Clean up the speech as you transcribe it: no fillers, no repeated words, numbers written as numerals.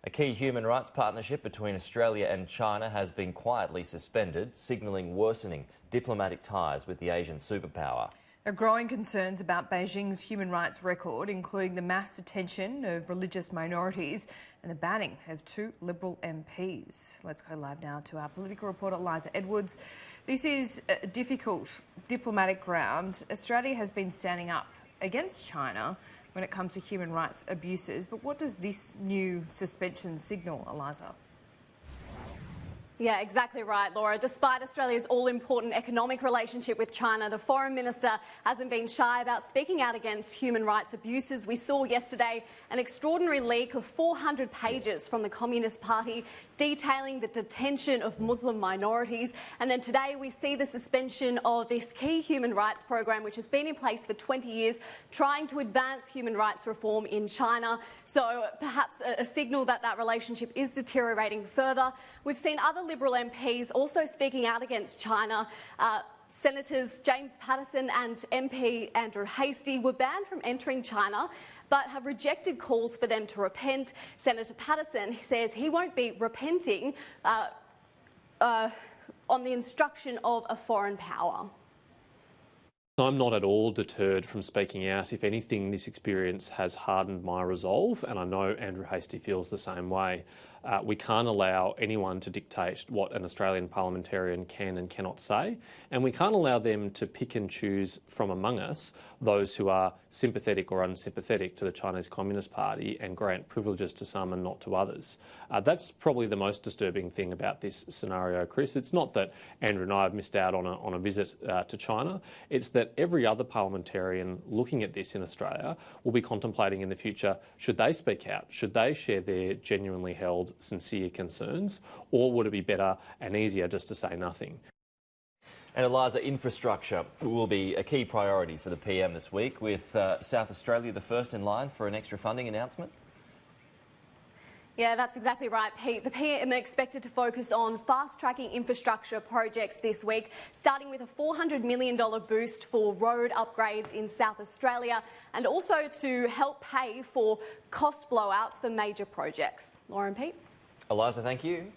A key human rights partnership between Australia and China has been quietly suspended, signalling worsening diplomatic ties with the Asian superpower. There are growing concerns about Beijing's human rights record, including the mass detention of religious minorities and the banning of 2 Liberal MPs. Let's go live now to our political reporter, Liza Edwards. This is a difficult diplomatic ground. Australia has been standing up against China when it comes to human rights abuses. But what does this new suspension signal, Eliza? Yeah, exactly right, Laura. Despite Australia's all-important economic relationship with China, the Foreign Minister hasn't been shy about speaking out against human rights abuses. We saw yesterday an extraordinary leak of 400 pages from the Communist Party detailing the detention of Muslim minorities. And then today we see the suspension of this key human rights program, which has been in place for 20 years, trying to advance human rights reform in China. So perhaps a signal that that relationship is deteriorating further. We've seen other Liberal MPs also speaking out against China. Senators James Paterson and MP Andrew Hastie were banned from entering China, but have rejected calls for them to repent. Senator Paterson says he won't be repenting on the instruction of a foreign power. I'm not at all deterred from speaking out. If anything, this experience has hardened my resolve, and I know Andrew Hastie feels the same way. We can't allow anyone to dictate what an Australian parliamentarian can and cannot say, and we can't allow them to pick and choose from among us those who are sympathetic or unsympathetic to the Chinese Communist Party and grant privileges to some and not to others. That's probably the most disturbing thing about this scenario, Chris. It's not that Andrew and I have missed out on a visit to China. It's that every other parliamentarian looking at this in Australia will be contemplating in the future, should they speak out? Should they share their genuinely held, sincere concerns? Or would it be better and easier just to say nothing? And Eliza, infrastructure will be a key priority for the PM this week, with South Australia the first in line for an extra funding announcement. Yeah, that's exactly right, Pete. The PM are expected to focus on fast-tracking infrastructure projects this week, starting with a $400 million boost for road upgrades in South Australia, and also to help pay for cost blowouts for major projects. Laura and Pete. Eliza, thank you.